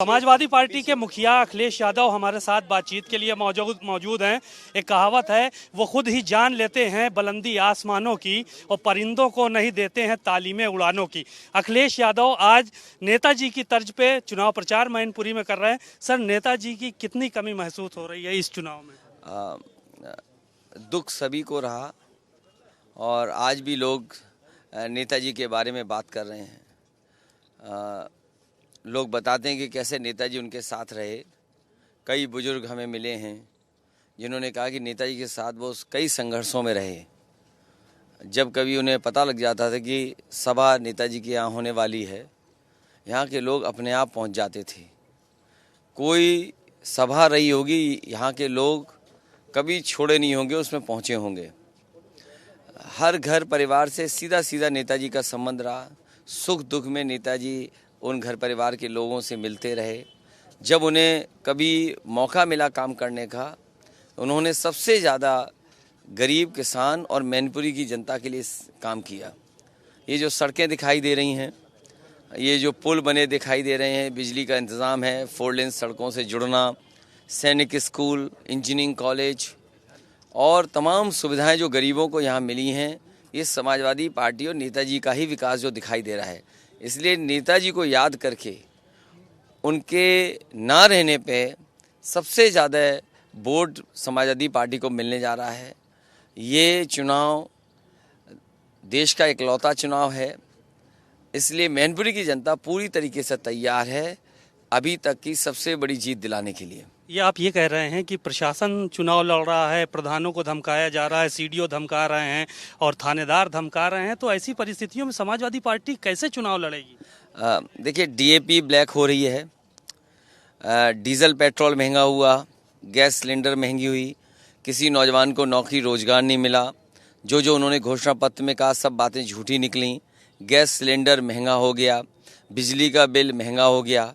Samajwadi party के मुखिया अखिलेश यादव हमारे साथ बातचीत के लिए मौजूद हैं। एक कहावत है, वो खुद ही जान लेते हैं बुलंदी आसमानों की और परिंदों को नहीं देते हैं तालीमें उड़ानों की। अखिलेश यादव आज नेताजी की तर्ज पे चुनाव प्रचार मैनपुरी में कर रहे हैं। सर, नेताजी की कितनी कमी महसूस हो रही है इस चुनाव में? दुख सभी को रहा और आज भी लोग नेताजी के बारे में बात कर रहे हैं। लोग बताते हैं कि कैसे नेताजी उनके साथ रहे। कई बुजुर्ग हमें मिले हैं जिन्होंने कहा कि नेताजी के साथ वो कई संघर्षों में रहे। जब कभी उन्हें पता लग जाता था कि सभा नेताजी के यहाँ होने वाली है, यहाँ के लोग अपने आप पहुँच जाते थे। कोई सभा रही होगी, यहाँ के लोग कभी छोड़े नहीं होंगे, उसमें पहुँचे होंगे। हर घर परिवार से सीधा सीधा नेताजी का संबंध रहा। सुख दुख में नेताजी उन घर परिवार के लोगों से मिलते रहे। जब उन्हें कभी मौका मिला काम करने का, उन्होंने सबसे ज़्यादा गरीब, किसान और मैनपुरी की जनता के लिए काम किया। ये जो सड़कें दिखाई दे रही हैं, ये जो पुल बने दिखाई दे रहे हैं, बिजली का इंतज़ाम है, 4 लेन सड़कों से जुड़ना, सैनिक स्कूल, इंजीनियरिंग कॉलेज और तमाम सुविधाएं जो गरीबों को यहाँ मिली हैं, ये समाजवादी पार्टी और नेताजी का ही विकास जो दिखाई दे रहा है। इसलिए नेताजी को याद करके उनके ना रहने पे सबसे ज़्यादा वोट समाजवादी पार्टी को मिलने जा रहा है। ये चुनाव देश का इकलौता चुनाव है, इसलिए मैनपुरी की जनता पूरी तरीके से तैयार है अभी तक की सबसे बड़ी जीत दिलाने के लिए। ये आप ये कह रहे हैं कि प्रशासन चुनाव लड़ रहा है, प्रधानों को धमकाया जा रहा है, सीडीओ धमका रहे हैं और थानेदार धमका रहे हैं, तो ऐसी परिस्थितियों में समाजवादी पार्टी कैसे चुनाव लड़ेगी? देखिए, डीएपी ब्लैक हो रही है, डीजल पेट्रोल महंगा हुआ, गैस सिलेंडर महंगी हुई, किसी नौजवान को नौकरी रोजगार नहीं मिला। जो उन्होंने घोषणा पत्र में कहा सब बातें झूठी निकली। गैस सिलेंडर महंगा हो गया, बिजली का बिल महंगा हो गया,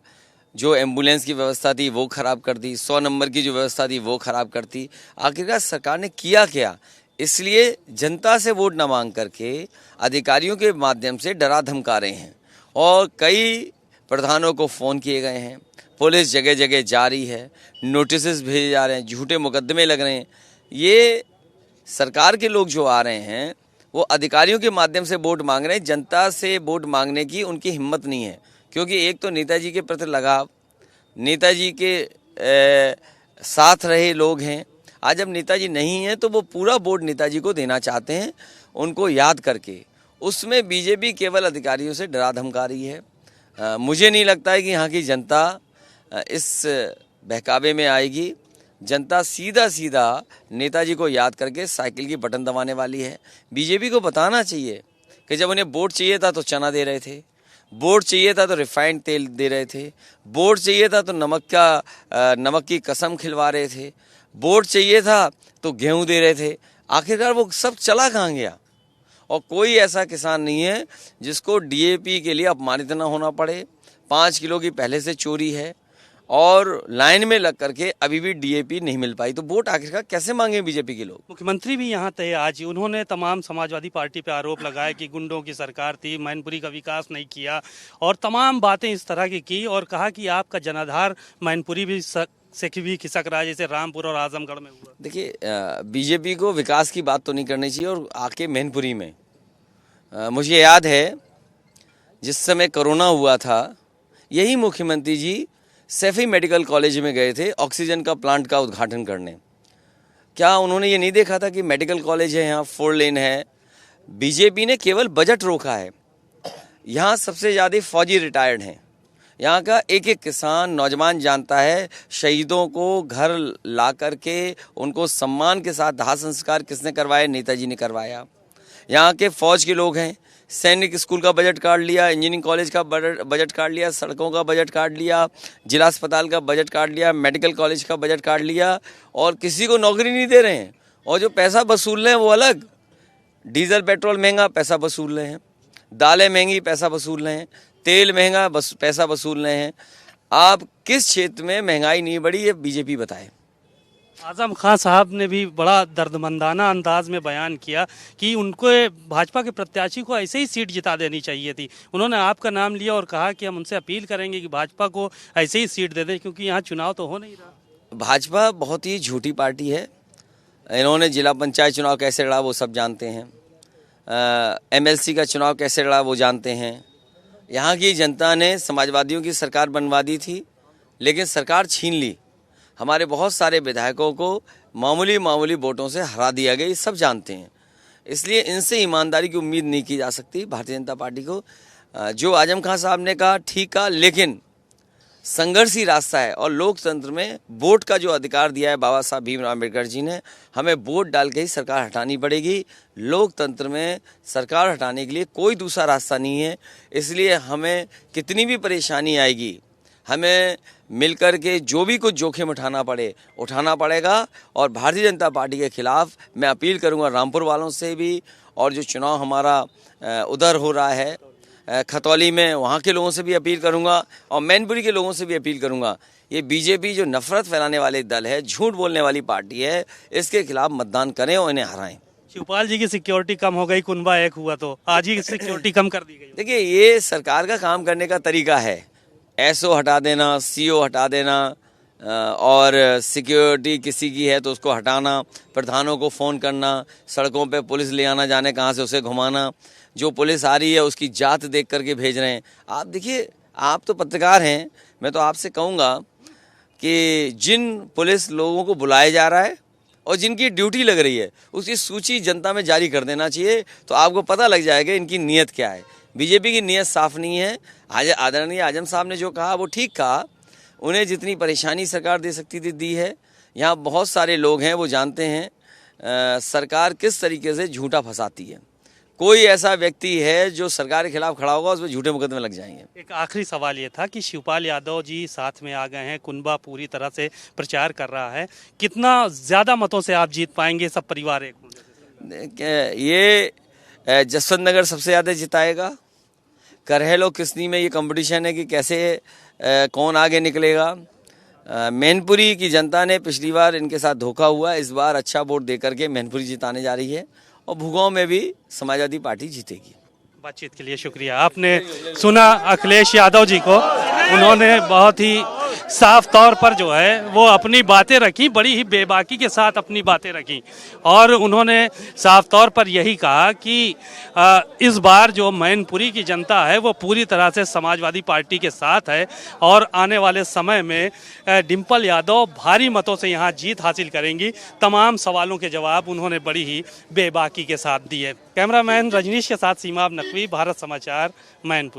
जो एम्बुलेंस की व्यवस्था थी वो ख़राब कर दी, 100 नंबर की जो व्यवस्था थी वो ख़राब कर दी। आखिरकार सरकार ने किया क्या? इसलिए जनता से वोट न मांग करके अधिकारियों के माध्यम से डरा धमका रहे हैं और कई प्रधानों को फ़ोन किए गए हैं। पुलिस जगह जगह जा रही है, नोटिस भेजे जा रहे हैं, झूठे मुकदमे लग रहे हैं। ये सरकार के लोग जो आ रहे हैं वो अधिकारियों के माध्यम से वोट मांग रहे हैं। जनता से वोट मांगने की उनकी हिम्मत नहीं है, क्योंकि एक तो नेताजी के प्रति लगाव, नेताजी के साथ रहे लोग हैं। आज जब नेताजी नहीं है तो वो पूरा वोट नेताजी को देना चाहते हैं, उनको याद करके। उसमें बीजेपी केवल अधिकारियों से डरा धमका रही है। मुझे नहीं लगता है कि यहाँ की जनता इस बहकावे में आएगी। जनता सीधा सीधा नेताजी को याद करके साइकिल की बटन दबाने वाली है। बीजेपी को बताना चाहिए कि जब उन्हें वोट चाहिए था तो चना दे रहे थे, वोट चाहिए था तो रिफाइंड तेल दे रहे थे, वोट चाहिए था तो नमक की कसम खिलवा रहे थे, वोट चाहिए था तो गेहूं दे रहे थे। आखिरकार वो सब चला कहाँ गया? और कोई ऐसा किसान नहीं है जिसको डीएपी के लिए अपमानित ना होना पड़े। 5 किलो की पहले से चोरी है और लाइन में लग करके अभी भी डीएपी नहीं मिल पाई, तो वोट आखिरकार कैसे मांगे बीजेपी के लोग? मुख्यमंत्री भी यहाँ थे आज, उन्होंने तमाम समाजवादी पार्टी पे आरोप लगाया कि गुंडों की सरकार थी, मैनपुरी का विकास नहीं किया और तमाम बातें इस तरह की और कहा कि आपका जनाधार मैनपुरी भी से भी खिसक रहा है, जैसे रामपुर और आजमगढ़ में हुआ। देखिए, बीजेपी को विकास की बात तो नहीं करनी चाहिए। और आके मैनपुरी में मुझे याद है जिस समय कोरोना हुआ था, यही मुख्यमंत्री जी सैफी मेडिकल कॉलेज में गए थे ऑक्सीजन का प्लांट का उद्घाटन करने। क्या उन्होंने ये नहीं देखा था कि मेडिकल कॉलेज है, यहाँ 4 लेन है? बीजेपी ने केवल बजट रोका है। यहाँ सबसे ज़्यादा फौजी रिटायर्ड हैं। यहाँ का एक एक किसान, नौजवान जानता है शहीदों को घर ला करके उनको सम्मान के साथ दाह संस्कार किसने करवाया? नेताजी ने करवाया। यहाँ के फौज के लोग हैं, सैनिक स्कूल का बजट काट लिया, इंजीनियरिंग कॉलेज का बजट काट लिया, सड़कों का बजट काट लिया, जिला अस्पताल का बजट काट लिया, मेडिकल कॉलेज का बजट काट लिया और किसी को नौकरी नहीं दे रहे हैं। और जो पैसा वसूल रहे हैं वो अलग। डीजल पेट्रोल महंगा, पैसा वसूल रहे हैं, दालें महंगी, पैसा वसूल रहे हैं, तेल महंगा, पैसा वसूल रहे हैं। आप किस क्षेत्र में महंगाई नहीं बढ़ी, ये बीजेपी बताए। आजम खान साहब ने भी बड़ा दर्दमंदाना अंदाज में बयान किया कि उनको भाजपा के प्रत्याशी को ऐसे ही सीट जिता देनी चाहिए थी। उन्होंने आपका नाम लिया और कहा कि हम उनसे अपील करेंगे कि भाजपा को ऐसे ही सीट दे दें क्योंकि यहाँ चुनाव तो हो नहीं रहा। भाजपा बहुत ही झूठी पार्टी है। इन्होंने जिला पंचायत चुनाव कैसे लड़ा वो सब जानते हैं, एमएलसी का चुनाव कैसे लड़ा वो जानते हैं। यहाँ की जनता ने समाजवादियों की सरकार बनवा दी थी, लेकिन सरकार छीन ली। हमारे बहुत सारे विधायकों को मामूली वोटों से हरा दिया गया, ये सब जानते हैं। इसलिए इनसे ईमानदारी की उम्मीद नहीं की जा सकती भारतीय जनता पार्टी को। जो आजम खान साहब ने कहा ठीक कहा, लेकिन संघर्षी रास्ता है और लोकतंत्र में वोट का जो अधिकार दिया है बाबा साहब भीमराव अम्बेडकर जी ने, हमें वोट डाल के ही सरकार हटानी पड़ेगी। लोकतंत्र में सरकार हटाने के लिए कोई दूसरा रास्ता नहीं है। इसलिए हमें कितनी भी परेशानी आएगी, हमें मिलकर के जो भी कुछ जोखिम उठाना पड़ेगा। और भारतीय जनता पार्टी के खिलाफ मैं अपील करूंगा रामपुर वालों से भी, और जो चुनाव हमारा उधर हो रहा है खतौली में, वहाँ के लोगों से भी अपील करूंगा और मैनपुरी के लोगों से भी अपील करूंगा। ये बीजेपी जो नफरत फैलाने वाले दल है, झूठ बोलने वाली पार्टी है, इसके खिलाफ मतदान करें और इन्हें हराएं। शिवपाल जी की सिक्योरिटी कम हो गई, कुनबा एक हुआ तो आज ही सिक्योरिटी कम कर दी गई। देखिए, ये सरकार का काम करने का तरीका है। एसओ हटा देना, सीओ हटा देना, और सिक्योरिटी किसी की है तो उसको हटाना, प्रधानों को फ़ोन करना, सड़कों पे पुलिस ले आना, जाने कहाँ से उसे घुमाना, जो पुलिस आ रही है उसकी जात देख करके भेज रहे हैं। आप देखिए, आप तो पत्रकार हैं, मैं तो आपसे कहूँगा कि जिन पुलिस लोगों को बुलाया जा रहा है और जिनकी ड्यूटी लग रही है, उसकी सूची जनता में जारी कर देना चाहिए, तो आपको पता लग जाएगा इनकी नीयत क्या है। बीजेपी की नीयत साफ नहीं है। आज आदरणीय आजम साहब ने जो कहा वो ठीक कहा। उन्हें जितनी परेशानी सरकार दे सकती थी दी है। यहाँ बहुत सारे लोग हैं, वो जानते हैं सरकार किस तरीके से झूठा फंसाती है। कोई ऐसा व्यक्ति है जो सरकार के खिलाफ खड़ा होगा, उसमें झूठे मुकदमे लग जाएंगे। एक आखिरी सवाल ये था कि शिवपाल यादव जी साथ में आ गए हैं, कुनबा पूरी तरह से प्रचार कर रहा है, कितना ज़्यादा मतों से आप जीत पाएंगे सब परिवार एक होने से? ये जसवंत नगर सबसे ज़्यादा जिताएगा। करहल और किसनी में ये कंपटीशन है कि कैसे कौन आगे निकलेगा। मैनपुरी की जनता ने पिछली बार इनके साथ धोखा हुआ, इस बार अच्छा वोट दे करके मैनपुरी जिताने जा रही है और भूगांव में भी समाजवादी पार्टी जीतेगी। बातचीत के लिए शुक्रिया। आपने सुना अखिलेश यादव जी को, उन्होंने बहुत ही साफ तौर पर जो है वो अपनी बातें रखी, बड़ी ही बेबाकी के साथ अपनी बातें रखी, और उन्होंने साफ तौर पर यही कहा कि इस बार जो मैनपुरी की जनता है वो पूरी तरह से समाजवादी पार्टी के साथ है और आने वाले समय में डिम्पल यादव भारी मतों से यहाँ जीत हासिल करेंगी। तमाम सवालों के जवाब उन्होंने बड़ी ही बेबाकी के साथ दिए। कैमरामैन रजनीश के साथ सीमा नकवी, भारत समाचार, मैनपुरी।